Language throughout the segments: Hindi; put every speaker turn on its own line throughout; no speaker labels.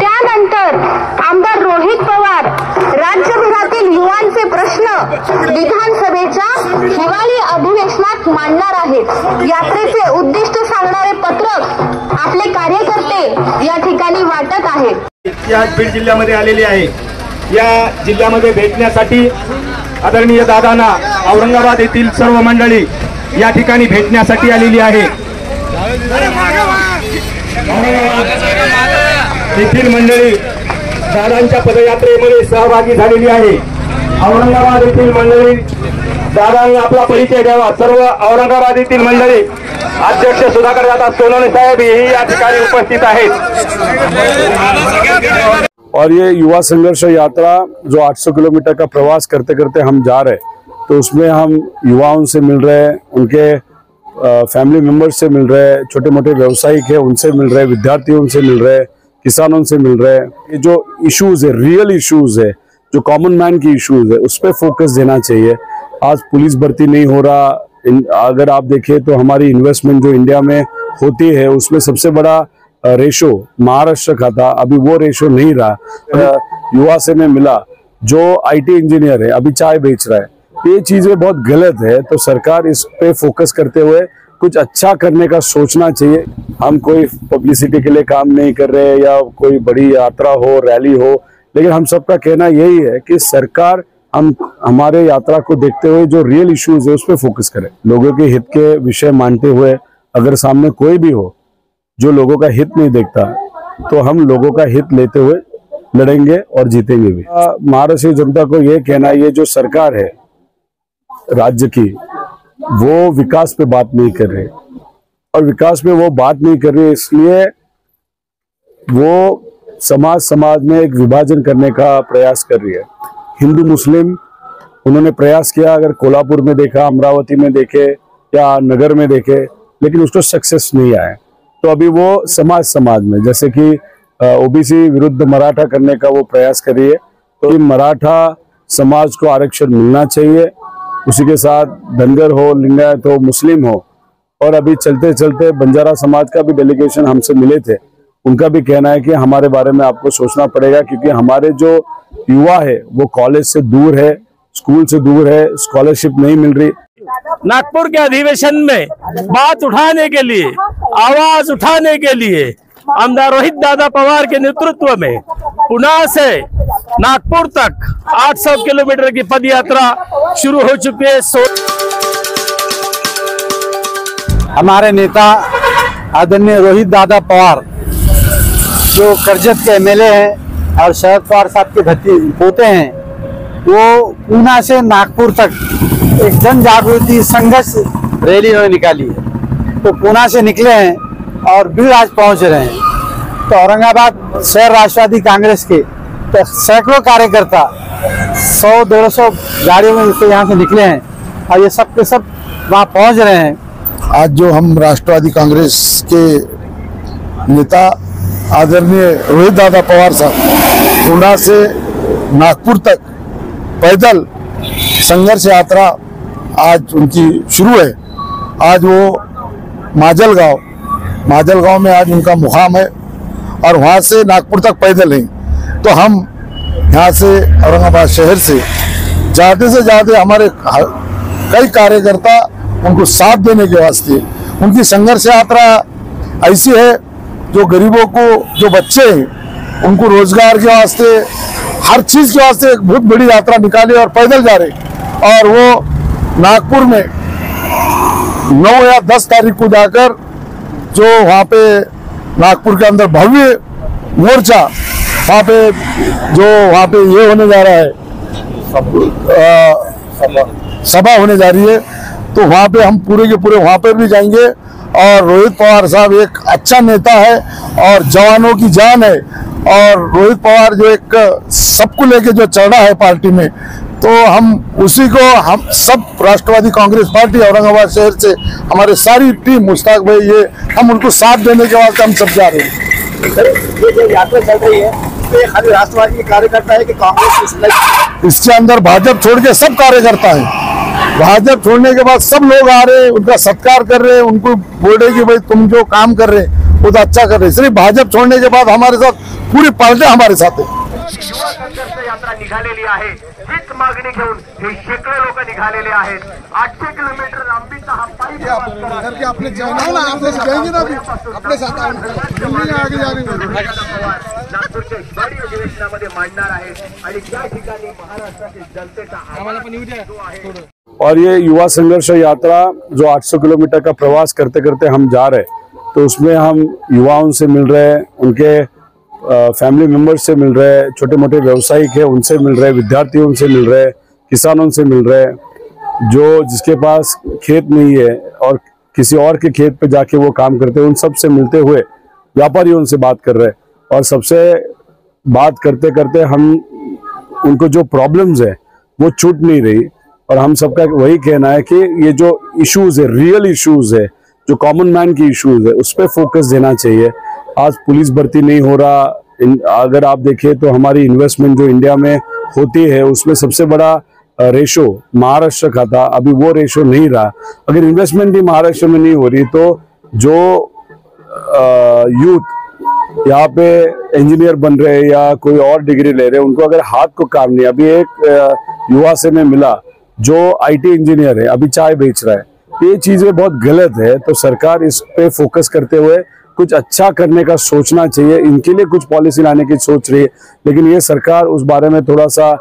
त्यानंतर आमदार रोहित पवार राज्यभरातील युवांचे प्रश्न विधानसभेच्या हिवाळी अधिवेशनात मांडणार आहेत। यात्रेचे उद्दिष्ट सांगणारे पत्रक आपले कार्यकर्ते या ठिकाणी वाटत आहेत।
या बीड जिल्ह्यामध्ये आलेली आहे। या जिल्ह्यामध्ये भेटण्यासाठी आदरणीय दादांना औरंगाबाद येथील सर्व मंडळी या ठिकाणी भेटण्यासाठी आलेली आहे। येथील मंडळी दादांच्या पदयात्रेमध्ये सहभागी झालेली आहे। औरंगाबाद येथील मंडळी दादांनी आपला परिचय द्यावा। सर्व औरंगाबाद येथील मंडळी अध्यक्ष सुधाकर दादा सोनवणे साहेब हे या ठिकाणी उपस्थित आहेत।
और ये युवा संघर्ष यात्रा जो 800 किलोमीटर का प्रवास करते करते हम जा रहे हैं, तो उसमें हम युवाओं से मिल रहे हैं, उनके फैमिली मेंबर्स से मिल रहे हैं, छोटे मोटे व्यवसायिक है उनसे मिल रहे हैं, विद्यार्थियों से मिल रहे हैं, किसानों से मिल रहे हैं। ये जो इश्यूज है, रियल इश्यूज है, जो कॉमन मैन की इश्यूज है, उस पर फोकस देना चाहिए। आज पुलिस भर्ती नहीं हो रहा, अगर आप देखें तो हमारी इन्वेस्टमेंट जो इंडिया में होती है उसमें सबसे बड़ा रेशो महाराष्ट्र का था, अभी वो रेशो नहीं रहा। युवा से मैं मिला जो IT इंजीनियर है, अभी चाय बेच रहा है। ये चीजें बहुत गलत है, तो सरकार इस पे फोकस करते हुए कुछ अच्छा करने का सोचना चाहिए। हम कोई पब्लिसिटी के लिए काम नहीं कर रहे या कोई बड़ी यात्रा हो, रैली हो, लेकिन हम सबका कहना यही है कि सरकार हमारे यात्रा को देखते हुए जो रियल इश्यूज है उस पर फोकस करे। लोगों के हित के विषय मानते हुए अगर सामने कोई भी हो जो लोगों का हित नहीं देखता, तो हम लोगों का हित लेते हुए लड़ेंगे और जीतेंगे भी। महाराष्ट्र जनता को ये कहना है, ये जो सरकार है राज्य की, वो विकास पे बात नहीं कर रही, और विकास पे वो बात नहीं कर रही इसलिए वो समाज में एक विभाजन करने का प्रयास कर रही है। हिंदू मुस्लिम उन्होंने प्रयास किया, अगर कोल्हापुर में देखा, अमरावती में देखे या नगर में देखे, लेकिन उसको सक्सेस नहीं आया। तो अभी वो समाज में जैसे कि OBC विरुद्ध मराठा करने का वो प्रयास कर रही है। तो मराठा समाज को आरक्षण मिलना चाहिए, उसी के साथ धनगर हो, लिंगायत हो, मुस्लिम हो, और अभी चलते चलते बंजारा समाज का भी डेलीगेशन हमसे मिले थे। उनका भी कहना है कि हमारे बारे में आपको सोचना पड़ेगा, क्योंकि हमारे जो युवा है वो कॉलेज से दूर है, स्कूल से दूर है, स्कॉलरशिप नहीं मिल रही।
नागपुर के अधिवेशन में बात उठाने के लिए, आवाज उठाने के लिए आमदार रोहित दादा पवार के नेतृत्व में पुणे से नागपुर तक 800 किलोमीटर की पदयात्रा शुरू हो चुकी है।
हमारे नेता आदरणीय रोहित दादा पवार जो कर्जत के MLA हैं और शरद पवार साहब के पोते हैं, वो पुणे से नागपुर तक एक जन जागृति संघर्ष रैली उन्होंने निकाली है। तो पुणे से निकले हैं और बीड़ आज पहुंच रहे हैं। तो औरंगाबाद शहर राष्ट्रवादी कांग्रेस के तो सैकड़ों कार्यकर्ता 100-150 गाड़ियों में से यहाँ से निकले हैं और ये सब के सब वहाँ पहुँच रहे हैं।
आज जो हम राष्ट्रवादी कांग्रेस के नेता आदरणीय रोहित दादा पवार साहब पुणे से नागपुर तक पैदल संघर्ष यात्रा आज उनकी शुरू है। आज वो माजलगांव में आज उनका मुकाम है और वहाँ से नागपुर तक पैदल है। तो हम यहाँ से औरंगाबाद शहर से जाते हमारे कई कार्यकर्ता उनको साथ देने के वास्ते, उनकी संघर्ष यात्रा ऐसी है जो गरीबों को, जो बच्चे हैं उनको रोजगार के वास्ते, हर चीज के वास्ते एक बहुत बड़ी यात्रा निकाली और पैदल जा रहे। और वो नागपुर में 9 या 10 तारीख को जाकर जो वहाँ पे नागपुर के अंदर भव्य मोर्चा, वहाँ पे ये होने जा रहा है, सभा होने जा रही है। तो वहाँ पे हम पूरे के पूरे वहाँ पे भी जाएंगे। और रोहित पवार साहब एक अच्छा नेता है और जवानों की जान है। और रोहित पवार जो एक सबको लेके जो चढ़ा है पार्टी में, तो हम उसी को, हम सब राष्ट्रवादी कांग्रेस पार्टी औरंगाबाद शहर से हमारे सारी टीम, मुश्ताक भाई, ये हम उनको साथ देने के वास्ते हम सब जा रहे हैं।
ये जो यात्रा चल रही है तो ये खाली राष्ट्रवादी कार्यकर्ता है कि कांग्रेस?
इसके अंदर भाजपा छोड़ के सब कार्यकर्ता है। भाजपा छोड़ने के बाद सब लोग आ रहे हैं, उनका सत्कार कर रहे हैं, उनको बोल रहे कि भाई तुम जो काम कर रहे हैं वो तो अच्छा कर रहे हैं। सिर्फ भाजपा छोड़ने के बाद हमारे साथ पूरी पार्टी हमारे साथ है।
युवा संघर्ष यात्रा निघालेली आहे, हीच मागणी घेऊन हे शेकडो लोक निघालेले आहेत। 800 किलोमीटर लांबीचा हा पायी
अपने जाएंगे ना, अपने साथ आगे जा रही
नागपूरच्या हिवाळी अधिवेशनामध्ये मांडणार आहे आणि त्या ठिकाणी महाराष्ट्रातील जनतेचा आवाज
और ये युवा संघर्ष यात्रा जो 800 किलोमीटर का प्रवास करते करते हम जा रहे हैं, तो उसमें हम युवाओं से मिल रहे हैं, उनके फैमिली मेंबर्स से मिल रहे हैं, छोटे मोटे व्यवसायिक है उनसे मिल रहे हैं, विद्यार्थियों से मिल रहे हैं, किसानों से मिल रहे हैं, जो जिसके पास खेत नहीं है और किसी और के खेत पे जाके वो काम करते हैं, उन सब से मिलते हुए व्यापारियों से बात कर रहे हैं। और सबसे बात करते करते हम उनको जो प्रॉब्लम्स है वो छूट नहीं रही, और हम सबका वही कहना है कि ये जो इश्यूज है, रियल इश्यूज है, जो कॉमन मैन की इश्यूज है, उस पर फोकस देना चाहिए। आज पुलिस भर्ती नहीं हो रहा, अगर आप देखें तो हमारी इन्वेस्टमेंट जो इंडिया में होती है उसमें सबसे बड़ा रेशो महाराष्ट्र का था, अभी वो रेशो नहीं रहा। अगर इन्वेस्टमेंट भी महाराष्ट्र में नहीं हो रही तो जो यूथ यहाँ पे इंजीनियर बन रहे हैं या कोई और डिग्री ले रहे हैं, उनको अगर हाथ को काम नहीं। अभी एक युवा से मैं मिला जो IT इंजीनियर है, अभी चाय बेच रहा है। ये चीजें बहुत गलत है, तो सरकार इस पे फोकस करते हुए कुछ अच्छा करने का सोचना चाहिए। इनके लिए कुछ पॉलिसी लाने की सोच रही है, लेकिन ये सरकार उस बारे में थोड़ा सा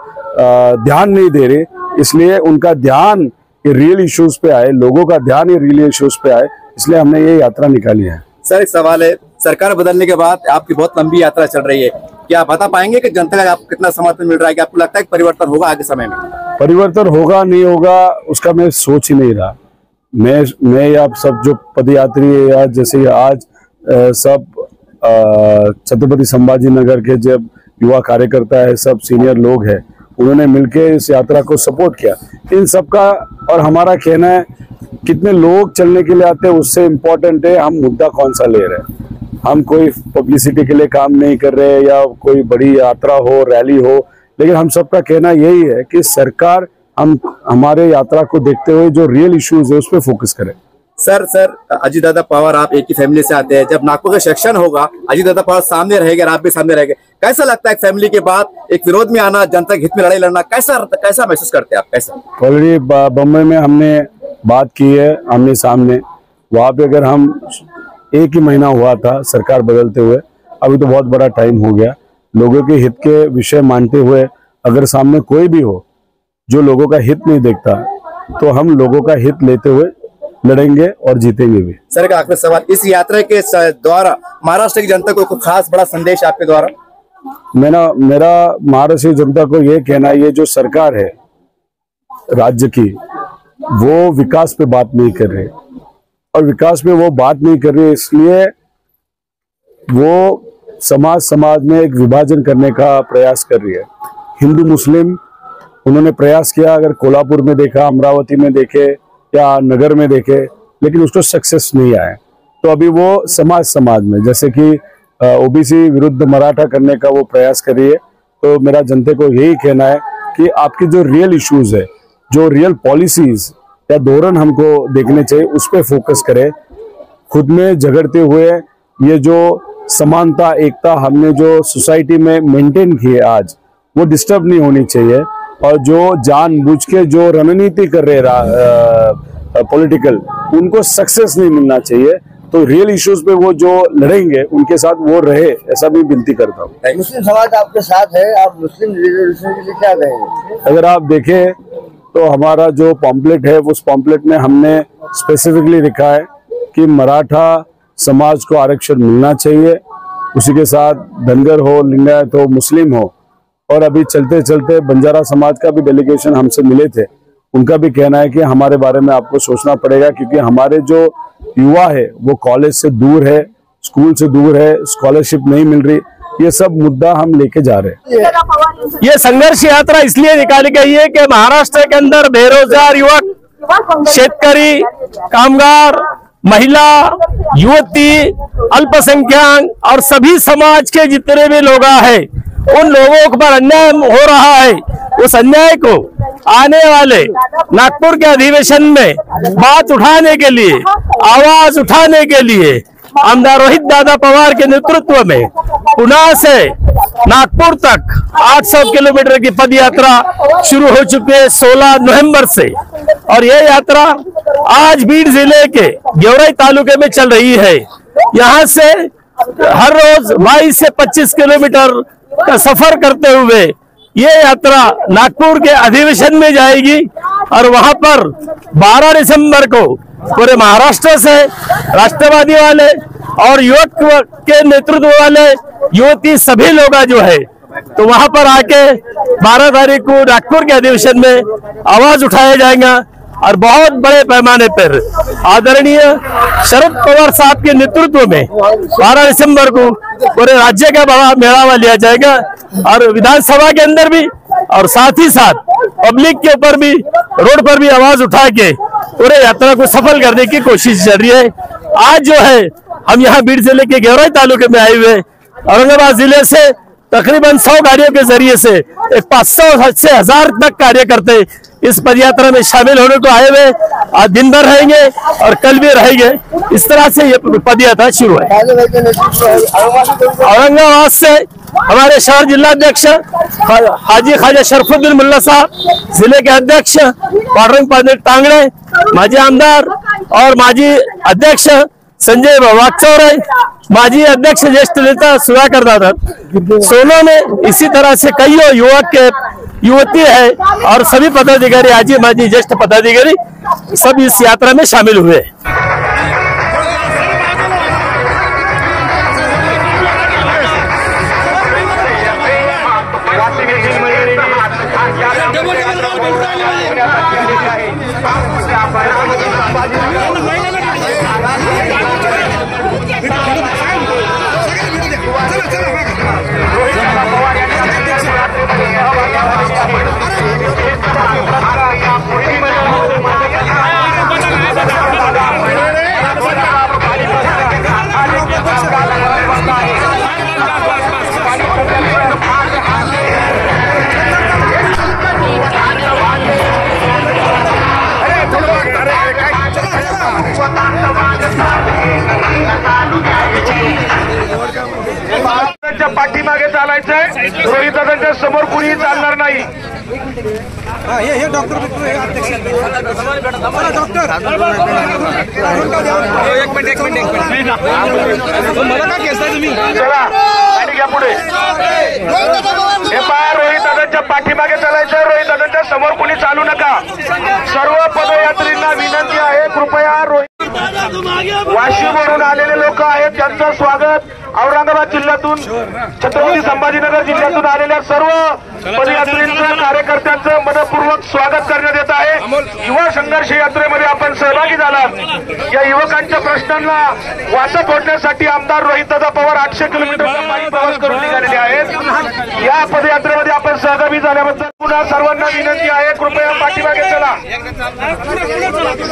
ध्यान नहीं दे रही, इसलिए उनका ध्यान ये रियल इश्यूज पे आए, लोगों का ध्यान ये रियल इश्यूज पे आए, इसलिए हमने ये यात्रा निकाली है।
सर, एक सवाल है, सरकार बदलने के बाद आपकी बहुत लंबी यात्रा चल रही है, क्या आप बता पाएंगे कि जनता का आपको कितना समर्थन मिल रहा है, कि आपको लगता है कि परिवर्तन होगा आगे समय में? परिवर्तन
होगा नहीं होगा उसका मैं सोच ही नहीं रहा। मैं या सब जो पदयात्री है या जैसे आज सब छत्रपति संभाजी नगर के जब युवा कार्यकर्ता है, सब सीनियर लोग हैं, उन्होंने मिलकर इस यात्रा को सपोर्ट किया। इन सबका और हमारा कहना है, कितने लोग चलने के लिए आते हैं उससे इम्पोर्टेंट है हम मुद्दा कौन सा ले रहे हैं। हम कोई पब्लिसिटी के लिए काम नहीं कर रहे या कोई बड़ी यात्रा हो, रैली हो, लेकिन हम सबका कहना यही है कि सरकार हमारे यात्रा को देखते हुए जो रियल इश्यूज है उस पर फोकस करे।
सर अजीत दादा पवार आप एक ही फैमिली से आते हैं, जब नागपुर का सेक्शन होगा अजीत दादा पवार सामने रहेंगे और आप भी सामने रहेंगे, कैसा लगता है फैमिली के बाद एक विरोध में आना, जनता के हित में लड़ाई लड़ना, कैसा महसूस करते हैं आप? कैसा?
ऑलरेडी बम्बई में हमने बात की है आमने सामने, वहां पे अगर हम एक ही महीना हुआ था सरकार बदलते हुए, अभी तो बहुत बड़ा टाइम हो गया। लोगों के हित के विषय मानते हुए अगर सामने कोई भी हो जो लोगों का हित नहीं देखता, तो हम लोगों का हित लेते हुए लड़ेंगे और जीतेंगे भी।
सर का आखिरी सवाल, इस यात्रा के द्वारा महाराष्ट्र की जनता को खास बड़ा संदेश आपके द्वारा?
मेरा महाराष्ट्र की जनता को ये कहना है, ये जो सरकार है राज्य की, वो विकास पे बात नहीं कर रही, और विकास में वो बात नहीं कर रही इसलिए वो समाज में एक विभाजन करने का प्रयास कर रही है। हिंदू मुस्लिम उन्होंने प्रयास किया, अगर कोल्हापुर में देखा, अमरावती में देखे या नगर में देखे, लेकिन उसको सक्सेस नहीं आया। तो अभी वो समाज में जैसे कि ओबीसी विरुद्ध मराठा करने का वो प्रयास कर रही है। तो मेरा जनता को यही कहना है कि आपकी जो रियल इश्यूज है, जो रियल पॉलिसीज या धोरण हमको देखने चाहिए, उस पर फोकस करें। खुद में झगड़ते हुए ये जो समानता एकता हमने जो सोसाइटी में मेंटेन की है आज, वो डिस्टर्ब नहीं होनी चाहिए। और जो जानबूझ के जो रणनीति कर रहे पॉलिटिकल, उनको सक्सेस नहीं मिलना चाहिए। तो रियल इश्यूज पे वो जो लड़ेंगे उनके साथ वो रहे, ऐसा भी विनती करता हूँ।
मुस्लिम समाज आपके साथ है, आप मुस्लिम रिजर्वेशन के लिए क्या कहेंगे?
अगर आप देखें तो हमारा जो पॉम्पलेट है, उस पॉम्पलेट में हमने स्पेसिफिकली लिखा है कि मराठा समाज को आरक्षण मिलना चाहिए, उसी के साथ धनगर हो, लिंगायत हो, मुस्लिम हो। और अभी चलते चलते बंजारा समाज का भी डेलीगेशन हमसे मिले थे, उनका भी कहना है कि हमारे बारे में आपको सोचना पड़ेगा, क्योंकि हमारे जो युवा है वो कॉलेज से दूर है, स्कूल से दूर है, स्कॉलरशिप नहीं मिल रही। ये सब मुद्दा हम लेके जा रहे हैं।
ये संघर्ष यात्रा इसलिए निकाली गई है कि महाराष्ट्र के अंदर बेरोजगार युवक, शेतकरी, कामगार, महिला, युवती, अल्पसंख्यक और सभी समाज के जितने भी लोग हैं, उन लोगों पर अन्याय हो रहा है। उस अन्याय को आने वाले नागपुर के अधिवेशन में बात उठाने के लिए, आवाज उठाने के लिए आमदार रोहित दादा पवार के नेतृत्व में पुणे से नागपुर तक 800 किलोमीटर की पद यात्रा शुरू हो चुकी है 16 नवंबर से, और यह यात्रा आज बीड जिले के गेवराई तालुके में चल रही है। यहाँ से हर रोज 22 से 25 किलोमीटर का सफर करते हुए ये यात्रा नागपुर के अधिवेशन में जाएगी और वहां पर 12 दिसंबर को पूरे महाराष्ट्र से राष्ट्रवादी वाले और युवक के नेतृत्व वाले युवती सभी लोग जो है तो वहां पर आके 12 तारीख को नागपुर के अधिवेशन में आवाज उठाया जाएगा और बहुत बड़े पैमाने पर आदरणीय शरद पवार साहब के नेतृत्व में 12 दिसंबर को पूरे राज्य का बड़ा मेळावा लिया जाएगा और विधानसभा के अंदर भी और साथ ही साथ पब्लिक के ऊपर भी रोड पर भी आवाज उठा के पूरे यात्रा को सफल करने की कोशिश चल रही है। आज जो है हम यहाँ बीड जिले के गेवराई तालुके में आए हुए औरंगाबाद जिले से तकरीबन 100 गाड़ियों के जरिए से 500 से 1000 तक कार्यकर्ता इस पदयात्रा में शामिल होने को आए हुए आज दिन भर रहेंगे और कल भी रहेंगे। इस तरह से ये पदयात्रा शुरू है। औरंगाबाद से हमारे शहर जिला अध्यक्ष हाजी ख्वाजा शरफुद्दीन मुल्ला साहब, जिले के अध्यक्ष पांडुरंग पांडे टांगड़े, माजी आमदार और माजी अध्यक्ष संजय वाकचौरे, माजी अध्यक्ष ज्येष्ठ नेता सुधाकर दादा सोनो में इसी तरह से कई युवक के युवती है और सभी पदाधिकारी आजी माजी ज्येष्ठ पदाधिकारी सब इस यात्रा में शामिल हुए।
पाठीमागे चालायचंय, रोहित दादांच्या समोर कुणीही चालणार नाही।
हे डॉक्टर एक मिनिट मला काय केसाय तुम्ही
चला आणि घ्या पुढे। हे पहा, रोहित दादांच्या पाठीमागे चालायचंय, रोहित दादांच्या समोर कुणी चालू नका। सर्व पदयात्रींना विनंती आहे, कृपया वाशीवरून आलेले लोक आहेत त्यांचं स्वागत औरंगाबाद जिल्ह्यातून छत्रपती संभाजीनगर जिल्ह्यातून आलेल्या सर्व पदयात्रींचं कार्यकर्त्यांचं मनपूर्वक स्वागत करण्यात येत आहे। युवा संघर्ष यात्रेमध्ये आपण सहभागी झालात। या युवकांच्या प्रश्नांना वाचा फोडण्यासाठी आमदार रोहितदादा पवार 800 किलोमीटरचा पायी प्रवास करून निघालेले आहेत। या पदयात्रेमध्ये आपण सहभागी झाल्याबद्दल पुन्हा सर्वांना विनंती आहे, कृपया पाठीमागे चला।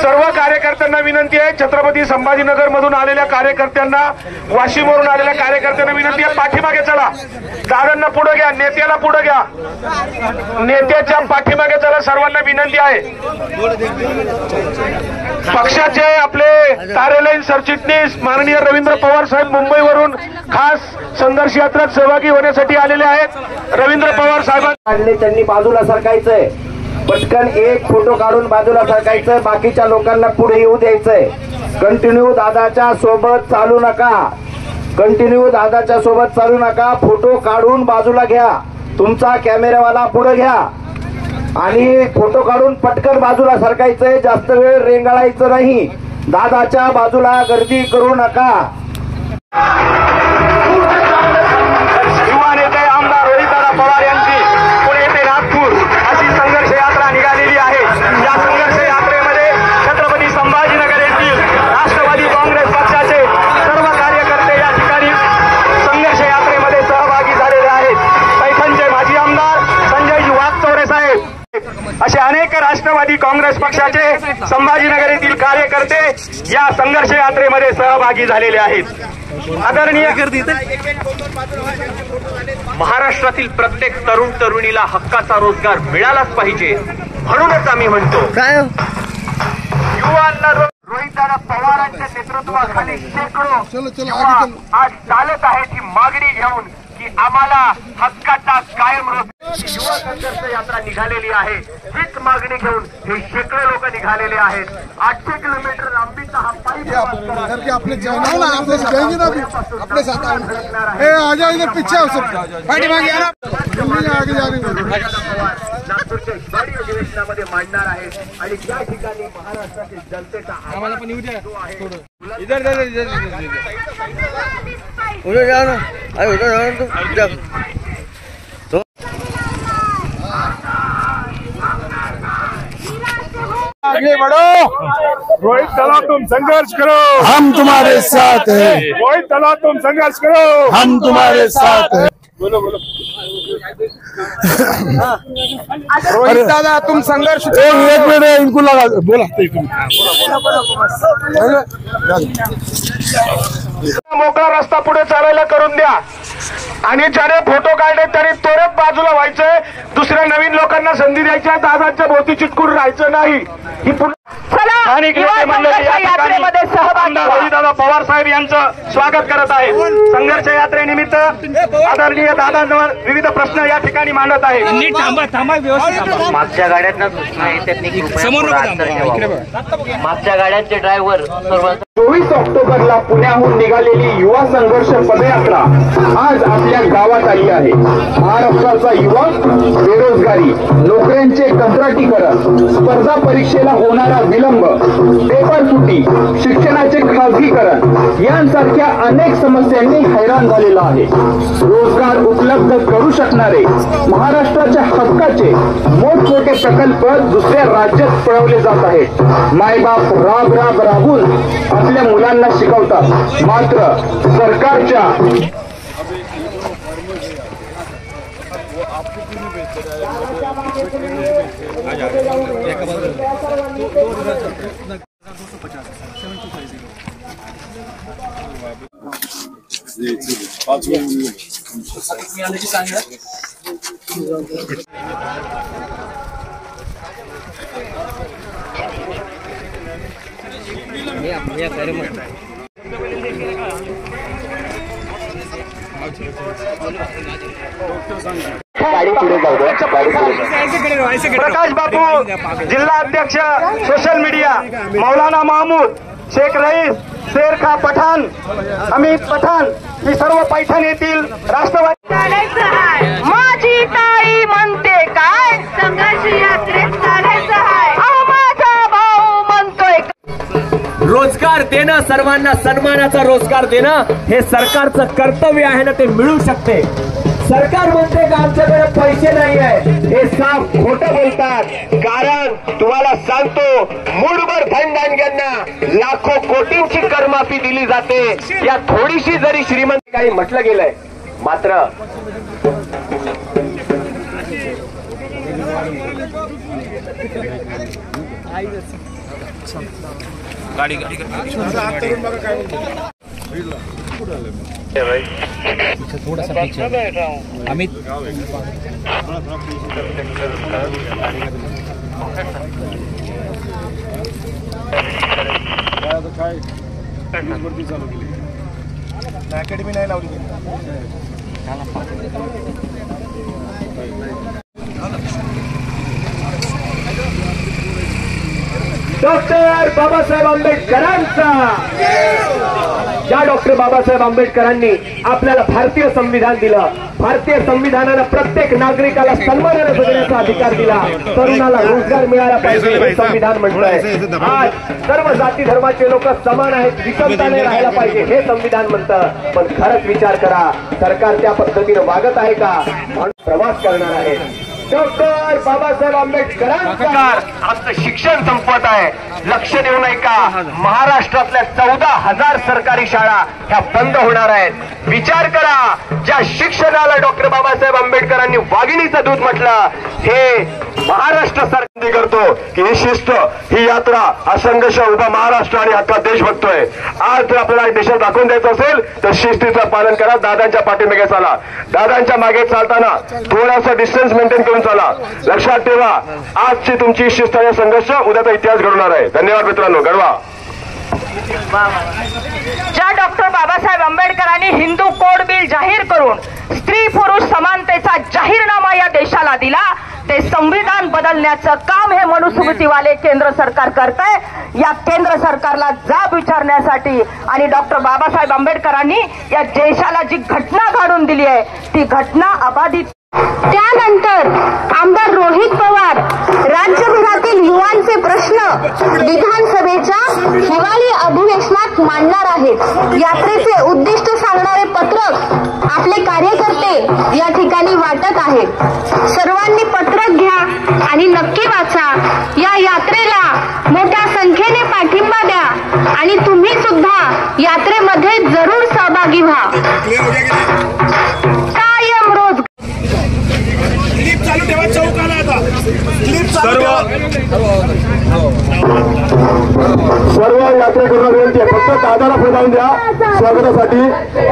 सर्व कार्यकर्त्यांना विनंती आहे, छत्रपती संभाजीनगर मधून आलेल्या कार्यकर्त्यांना, वाशीमवरून आलेल्या कार्यकर्त्यांना विनंती आहे, पाठीमागे चला। दादांना पुढे घ्या, नेत्याला पुढे घ्या, नेत्याच्या पाठीमागे चला, सर्वांना विनंती आहे। पक्षाचे आपले कार्यालयीन सरचिटणीस माननीय रवींद्र पवार साहेब मुंबईवरून खास संघर्ष यात्रेत सहभागी होण्यासाठी आलेले आहेत। रवींद्र पवार साहेबांनी
त्यांनी बाजूला सरकायचंय, पटकन एक फोटो काढून बाजूला सरकायचं, बाकीच्या लोकांना पुढे येऊ द्यायचंय। कंटिन्यू दादाच्या सोबत चालू नका, कंटिन्यू दादाच्या सोबत चालू नका, फोटो काढून बाजूला घ्या, तुमचा कॅमेरावाला पुढे घ्या आणि फोटो काढून पटकन बाजूला सरकायचंय। जास्त वेळ रेंगाळायचं नाही, दादाच्या बाजूला गर्दी करू नका।
युवा नेते आमदार रोहितदादा पवार यांची पुणे ते नागपूर अशी संघर्ष यात्रा निघालेली आहे। या संघर्ष यात्रेमध्ये छत्रपती संभाजीनगर येथील राष्ट्रवादी काँग्रेस पक्षाचे सर्व कार्यकर्ते या ठिकाणी संघर्ष यात्रेमध्ये सहभागी झालेले आहेत। पैठणचे माजी आमदार संजय वाकचौरे साहेब असे अनेक राष्ट्रवादी काँग्रेस पक्षाचे संभाजीनगर येथील कार्यकर्ते या संघर्ष यात्रेमध्ये सहभागी झालेले आहेत। आदरणीय
महाराष्ट्रातील प्रत्येक तरुण तरुणीला हक्काचा रोजगार मिळालाच पाहिजे, म्हणूनच आम्ही म्हणतो युवांना
रोहितदादा पवारांच्या नेतृत्वाखाली शेकडो युवा आज चालत आहेत ही मागणी घेऊन की आम्हाला हक्काचा कायम युवा संघर्ष यात्रा निघालेली आहे। हीच मागणी घेऊन हे शेकडो लोक निघालेले आहेत। 800 किलोमीटर लांबीचा हा पायी
अपने जाएंगे ना अपने साथ आ जाओ इधर पीछे हो सब आगे जा रही
नागपूरच्या हिवाळी अधिवेशनामध्ये मांडणार आहे आणि त्या ठिकाणी महाराष्ट्रातील जनतेचा आम्हाला पण येऊ द्या
इधर उधर जाओ ना, अरे उधर जाओ तो
आगे बढ़ो। रोहित दादा तुम संघर्ष करो,
हम तुम्हारे साथ हैं।
रोहित दादा तुम संघर्ष करो,
हम तुम्हारे साथ हैं।
बोलो बोलो। रोहित दादा तुम संघर्ष
एक मिनट इनको लगा बोला
मोकळा रस्ता पुढे चालायला करून द्या आणि ज्याने फोटो काढले तरी त्वरित बाजूला व्हायचंय। दुसऱ्या नवीन लोकांना संधी द्यायची आहे, दादांच्या भोवती चिटकून राहायचं नाही। ही स्थानिक नेते मंडळी या यात्रेमध्ये सहभागी रोहितदादा पवार साहेब यांचं स्वागत करत आहे। संघर्ष यात्रेनिमित्त आदरणीय दादांवर विविध प्रश्न या ठिकाणी मांडत आहेत।
मागच्या गाड्यांना सूचना आहे त्यांनी मागच्या गाड्यांचे ड्रायव्हर सर्व
24 ऑक्टोबरला पुण्याहून निघालेली युवा संघर्ष पदयात्रा आज आपल्या गावात आली आहे। महाराष्ट्राचा युवा बेरोजगारी, नोकऱ्यांचे कंत्राटीकरण, स्पर्धा परीक्षेला होणारा विलंब, पेपरफुटी, शिक्षणाचे खासगीकरण यांसारख्या अनेक समस्यांनी हैराण झालेला आहे। रोजगार उपलब्ध करू शकणारे महाराष्ट्राच्या हक्काचे मोठमोठे प्रकल्प दुसऱ्या राज्यात पळवले जात आहेत। मायबाप राब राब राबून आपल्या मुलांना शिकवतात, मात्र सरकारच्या प्रकाश बापू जिल्हा अध्यक्ष सोशल मीडिया, मौलाना महमूद, शेख रईस, शेर खा पठाण, अमित पठाण ही सर्व पैठण येथील राष्ट्रवादी
माझी ताई म्हणते काय संघर्ष यात्रेत चालायचं आहे, माझा भाऊ म्हणतोय
रोजगार देणं, सर्वांना सन्मानाचा रोजगार देणं हे सरकारचं कर्तव्य आहे ना, ते मिळू शकते। सरकार म्हणते का आमच्याकडे पैसे नाही आहे, हे साफ खोटं बोलतात। कारण तुम्हाला सांगतो, मूठभर धनधानग्यांना लाखो कोटींची करमाफी दिली जाते। या थोडीशी जरी श्रीमंत काही म्हटलं गेलंय, मात्र
गाडी थोड़ा पीछे अमित
अकॅडमी नाही लावली।
डॉक्टर बाबासाहेब आंबेडकरांचा, ज्या डॉक्टर बाबासाहेब आंबेडकरांनी आपल्याला भारतीय संविधान दिलं, भारतीय संविधानानं प्रत्येक नागरिकाला सन्मानाने जगण्याचा अधिकार दिला, तरुणाला रोजगार मिळाला पाहिजे हे संविधान म्हणतंय। आज सर्व जाती धर्माचे लोक समान आहेत, विषमताने राहायला पाहिजे हे संविधान म्हणतं। पण खरंच विचार करा, सरकार त्या पद्धतीने वागत आहे का? प्रवास करणार आहे डॉक्टर बाबासाहेब आंबेडकरांचा। आमचं शिक्षण संपत आहे, लक्ष देऊ नये का? महाराष्ट्रातल्या 14,000 सरकारी शाळा ह्या बंद होणार आहेत। विचार करा, ज्या शिक्षणाला डॉक्टर बाबासाहेब आंबेडकरांनी वाघिणीचं दूध म्हटलं, हे महाराष्ट्र सरकार करतो की ही शिस्त, ही यात्रा, हा संघर्ष उभा महाराष्ट्र आणि अख्खा देश बघतोय। आज जर आपल्याला देशात दाखवून द्यायचं असेल तर शिस्तीचं पालन करा, दादांच्या पाठीमागे चाला। दादांच्या मागे चालताना थोडासा डिस्टन्स मेंटेन करून चाला। लक्षात ठेवा, आजची तुमची शिस्त आणि संघर्ष उद्याचा इतिहास घडवणार आहे। धन्यवाद मित्रांनो, घडवा।
ज्या डॉक्टर बाबासाहेब आंबेडकरांनी हिंदू कोड बिल जाहीर करून स्त्री पुरुष समानतेचा जाहीरनामा या देशाला दिला, ते संविधान बदलण्याचं काम हे मनुस्मृतीवाले केंद्र सरकार करतंय. या केंद्र सरकारला जाब विचारण्यासाठी आणि डॉक्टर बाबासाहेब आंबेडकरांनी या देशाला जी घटना घडून दिली आहे ती घटना अबाधित.
त्यानंतर आमदार रोहित पवार राज्यभरातील युवांचे प्रश्न विधानसभेच्या हिवाळी अधिवेशनात मांडणार आहेत. यात्रेचे उद्दिष्ट सांगणारे पत्रक आपले कार्यकर्ते या ठिकाणी वाटत आहेत. सर्वांनी पत्रक घ्या आणि नक्की वाचा. या यात्रेला मोठ्या संख्येने पाठिंबा द्या आणि तुम्ही सुद्धा यात्रेमध्ये जरूर सहभागी व्हा. कायम रोज
चालू ठेवा चौकाला आता सर्व यात्रेकरूंना विनंती आहे, फक्त दादाला पुढे जाऊन द्या. स्वागतासाठी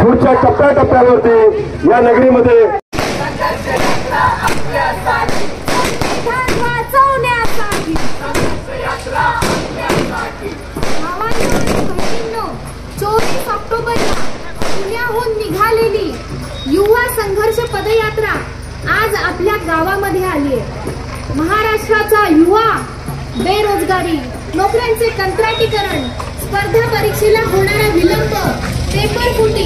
पुढच्या टप्प्याटप्प्यावरती या नगरीमध्ये
ऑक्टोबरला पुण्याहून निघालेली युवा संघर्ष पदयात्रा आज आपल्या गावामध्ये आली आहे. महाराष्ट्राचा युवा बेरोजगारी, नोकऱ्यांचे कंत्राटीकरण, स्पर्धा परीक्षेला होणारा विलंब, पेपरफुटी,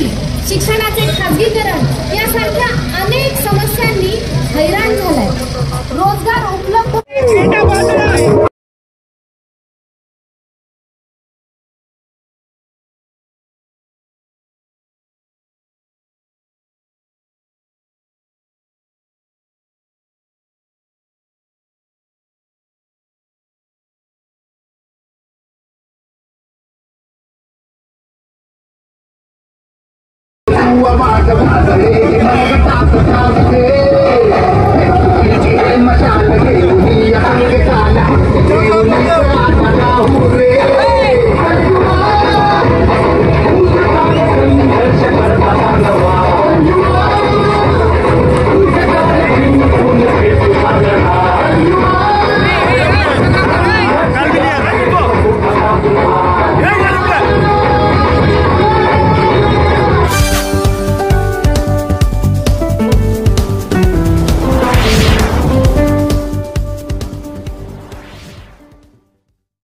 शिक्षणाचे खासगीकरण यासारख्या अनेक समस्यांनी हैराण झालाय. रोजगार उपलब्ध
माग भाजले